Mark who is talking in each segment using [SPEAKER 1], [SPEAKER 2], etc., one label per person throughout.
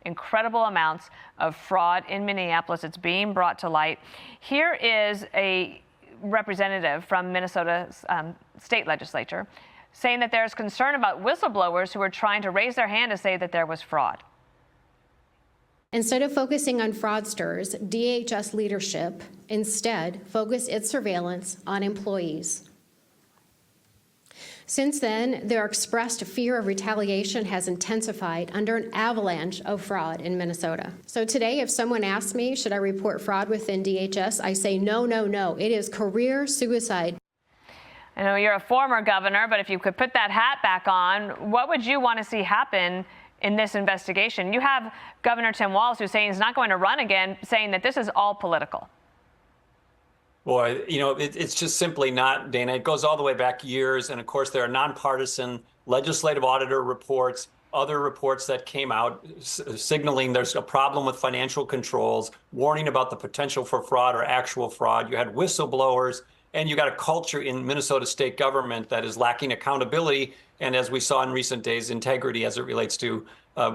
[SPEAKER 1] incredible amounts of fraud in Minneapolis. It's being brought to light. Here is a representative from Minnesota's state legislature saying that there's concern about whistleblowers who are trying to raise their hand to say that there was fraud.
[SPEAKER 2] Instead of focusing on fraudsters, DHS leadership instead focused its surveillance on employees. Since then, their expressed fear of retaliation has intensified under an avalanche of fraud in Minnesota. So today, if someone asks me, should I report fraud within DHS, I say no, no, no. It is career suicide.
[SPEAKER 1] I know you're a former governor, but if you could put that hat back on, what would you want to see happen in this investigation? You have Governor Tim Waltz, who's saying he's not going to run again, saying that this is all political.
[SPEAKER 3] Boy, you know, it's just simply not, Dana. It goes all the way back years. And of course, there are nonpartisan legislative auditor reports, other reports that came out signaling there's a problem with financial controls, warning about the potential for fraud or actual fraud. You had whistleblowers, and you got a culture in Minnesota state government that is lacking accountability. And as we saw in recent days, integrity as it relates to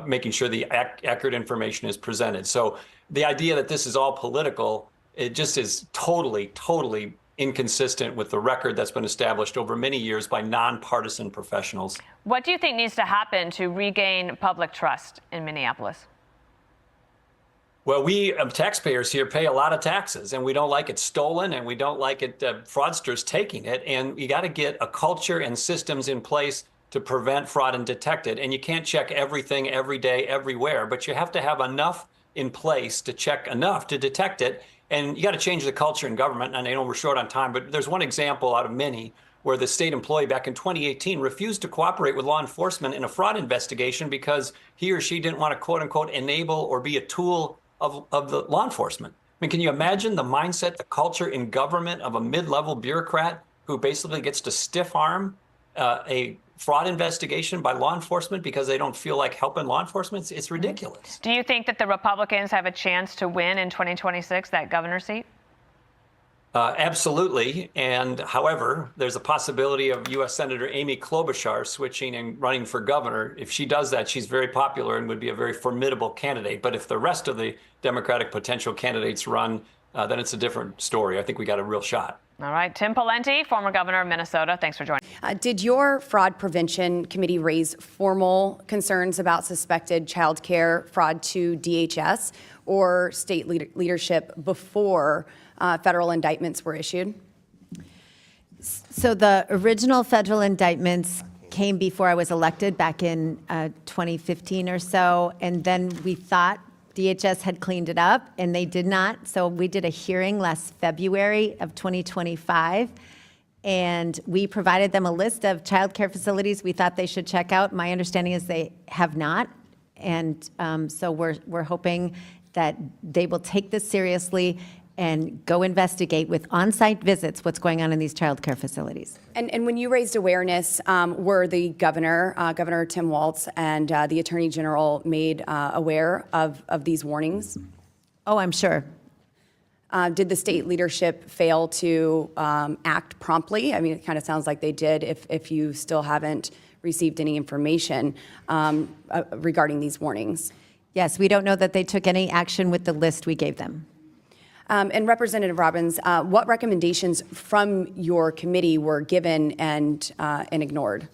[SPEAKER 3] making sure the accurate information is presented. So the idea that this is all political, it just is totally, totally inconsistent with the record that's been established over many years by nonpartisan professionals.
[SPEAKER 1] What do you think needs to happen to regain public trust in Minneapolis?
[SPEAKER 3] Well, we taxpayers here pay a lot of taxes, and we don't like it stolen, and we don't like it fraudsters taking it. And you got to get a culture and systems in place to prevent fraud and detect it. And you can't check everything every day, everywhere, but you have to have enough in place to check enough to detect it. And you got to change the culture in government. And I know we're short on time, but there's one example out of many where the state employee back in 2018 refused to cooperate with law enforcement in a fraud investigation because he or she didn't want to, quote unquote, enable or be a tool of the law enforcement. I mean, can you imagine the mindset, the culture in government of a mid-level bureaucrat who basically gets to stiff arm a fraud investigation by law enforcement because they don't feel like helping law enforcement? It's ridiculous.
[SPEAKER 1] Do you think that the Republicans have a chance to win in 2026, that governor seat?
[SPEAKER 3] Absolutely. And however, there's a possibility of U.S. Senator Amy Klobuchar switching and running for governor. If she does that, she's very popular and would be a very formidable candidate. But if the rest of the Democratic potential candidates run, then it's a different story. I think we got a real shot.
[SPEAKER 1] All right. Tim Pawlenty, former governor of Minnesota. Thanks for joining.
[SPEAKER 4] Did your fraud prevention committee raise formal concerns about suspected child care fraud to DHS or state leadership before federal indictments were issued?
[SPEAKER 5] So the original federal indictments came before I was elected back in 2015 or so. And then we thought DHS had cleaned it up, and they did not. So we did a hearing last February of 2025, and we provided them a list of child care facilities we thought they should check out. My understanding is they have not. And so we're hoping that they will take this seriously and go investigate with on-site visits what's going on in these child care facilities.
[SPEAKER 4] And when you raised awareness, were the Governor Tim Waltz and the Attorney General made aware of these warnings?
[SPEAKER 5] Oh, I'm sure.
[SPEAKER 4] Did the state leadership fail to act promptly? I mean, it kind of sounds like they did if you still haven't received any information regarding these warnings.
[SPEAKER 5] Yes, we don't know that they took any action with the list we gave them.
[SPEAKER 4] And Representative Robbins, what recommendations from your committee were given and ignored?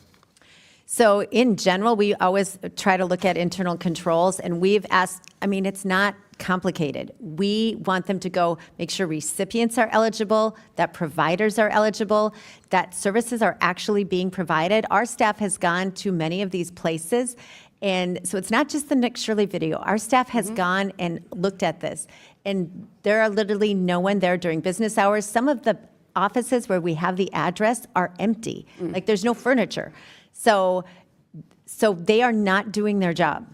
[SPEAKER 5] So in general, we always try to look at internal controls, and we've asked, I mean, it's not complicated. We want them to go make sure recipients are eligible, that providers are eligible, that services are actually being provided. Our staff has gone to many of these places, and so it's not just the Nick Shirley video. Our staff has gone and looked at this, and there are literally no one there during business hours. Some of the offices where we have the address are empty. Like there's no furniture. So they are not doing their job.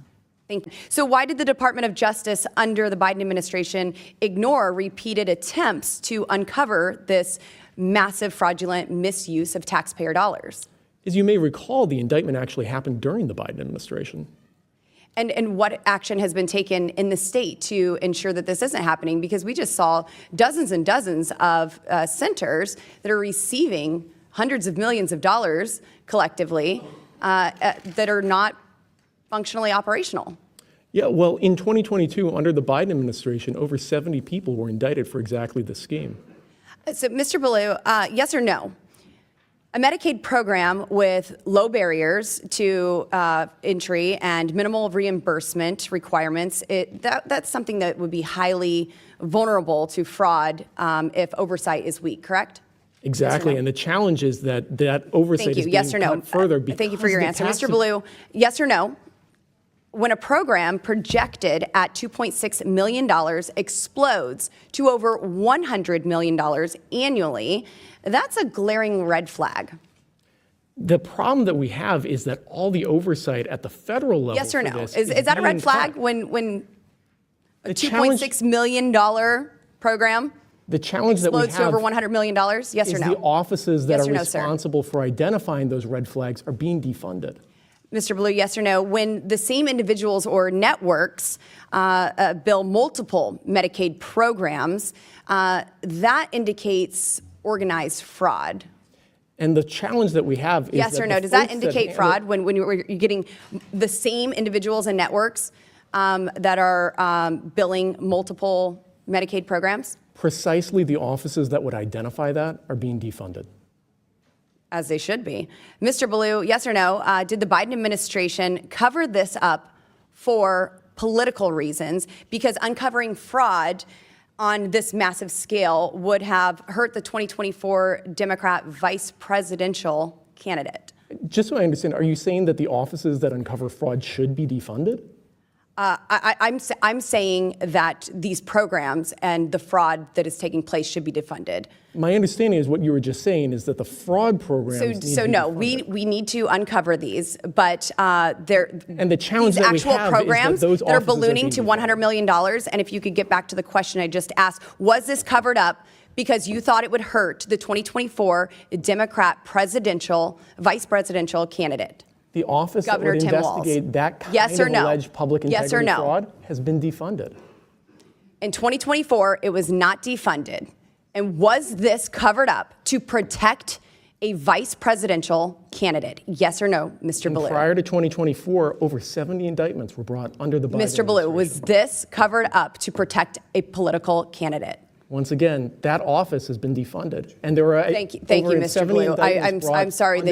[SPEAKER 4] Thank you. So why did the Department of Justice under the Biden administration ignore repeated attempts to uncover this massive fraudulent misuse of taxpayer dollars?
[SPEAKER 6] As you may recall, the indictment actually happened during the Biden administration.
[SPEAKER 4] And what action has been taken in the state to ensure that this isn't happening? Because we just saw dozens and dozens of centers that are receiving hundreds of millions of dollars collectively that are not functionally operational.
[SPEAKER 6] Yeah, well, in 2022, under the Biden administration, over 70 people were indicted for exactly this scheme.
[SPEAKER 4] So, Mr. Ballou, yes or no? A Medicaid program with low barriers to entry and minimal reimbursement requirements, that's something that would be highly vulnerable to fraud if oversight is weak, correct?
[SPEAKER 6] Exactly,
[SPEAKER 4] Yes or no?
[SPEAKER 6] and the challenge is that oversight
[SPEAKER 4] Thank you.
[SPEAKER 6] is being
[SPEAKER 4] Yes or no?
[SPEAKER 6] cut further because
[SPEAKER 4] Thank you for your
[SPEAKER 6] the
[SPEAKER 4] answer.
[SPEAKER 6] tax-
[SPEAKER 4] Mr. Ballou, yes or no? When a program projected at $2.6 million explodes to over $100 million annually, that's a glaring red flag.
[SPEAKER 6] The problem that we have is that all the oversight at the federal level
[SPEAKER 4] Yes or
[SPEAKER 6] for
[SPEAKER 4] no?
[SPEAKER 6] this
[SPEAKER 4] Is that a
[SPEAKER 6] being
[SPEAKER 4] red flag
[SPEAKER 6] cut.
[SPEAKER 4] when a
[SPEAKER 6] The challenge-
[SPEAKER 4] $2.6 million program
[SPEAKER 6] The challenge that we
[SPEAKER 4] explodes to over
[SPEAKER 6] have
[SPEAKER 4] $100 million? Yes or
[SPEAKER 6] is
[SPEAKER 4] no?
[SPEAKER 6] the offices that
[SPEAKER 4] Yes
[SPEAKER 6] are
[SPEAKER 4] or no, sir?
[SPEAKER 6] responsible for identifying those red flags are being defunded.
[SPEAKER 4] Mr. Ballou, yes or no? When the same individuals or networks bill multiple Medicaid programs, that indicates organized fraud.
[SPEAKER 6] And the challenge that we have is
[SPEAKER 4] Yes
[SPEAKER 6] that
[SPEAKER 4] or
[SPEAKER 6] the
[SPEAKER 4] no? Does that
[SPEAKER 6] folks
[SPEAKER 4] indicate
[SPEAKER 6] handle-
[SPEAKER 4] fraud when you're getting the same individuals and networks that are billing multiple Medicaid programs?
[SPEAKER 6] Precisely the offices that would identify that are being defunded.
[SPEAKER 4] As they should be. Mr. Ballou, yes or no? Did the Biden administration cover this up for political reasons? Because uncovering fraud on this massive scale would have hurt the 2024 Democrat vice presidential candidate.
[SPEAKER 6] Just so I understand, are you saying that the offices that uncover fraud should be defunded?
[SPEAKER 4] I'm saying that these programs and the fraud that is taking place should be defunded.
[SPEAKER 6] My understanding is what you were just saying is that the fraud programs need
[SPEAKER 4] So
[SPEAKER 6] to be
[SPEAKER 4] no,
[SPEAKER 6] defunded.
[SPEAKER 4] we need to uncover these, but they're
[SPEAKER 6] And the challenge
[SPEAKER 4] these
[SPEAKER 6] that we
[SPEAKER 4] actual
[SPEAKER 6] have is that
[SPEAKER 4] programs
[SPEAKER 6] those
[SPEAKER 4] that are
[SPEAKER 6] offices are
[SPEAKER 4] ballooning
[SPEAKER 6] being
[SPEAKER 4] to
[SPEAKER 6] defunded.
[SPEAKER 4] $100 million. And if you could get back to the question I just asked, was this covered up because you thought it would hurt the 2024 Democrat vice presidential candidate?
[SPEAKER 6] The office
[SPEAKER 4] Governor
[SPEAKER 6] that would
[SPEAKER 4] Tim Waltz.
[SPEAKER 6] investigate that kind
[SPEAKER 4] Yes or
[SPEAKER 6] of
[SPEAKER 4] no?
[SPEAKER 6] alleged public
[SPEAKER 4] Yes or
[SPEAKER 6] integrity
[SPEAKER 4] no?
[SPEAKER 6] fraud has been defunded.
[SPEAKER 4] In 2024, it was not defunded. And was this covered up to protect a vice presidential candidate? Yes or no, Mr.
[SPEAKER 6] And
[SPEAKER 4] Ballou?
[SPEAKER 6] prior to 2024, over 70 indictments were brought under the Biden
[SPEAKER 4] Mr. Ballou, was
[SPEAKER 6] administration.
[SPEAKER 4] this covered up to protect a political candidate?
[SPEAKER 6] Once again, that office has been defunded. And there are
[SPEAKER 4] Thank you, Mr. Ballou. I'm sorry that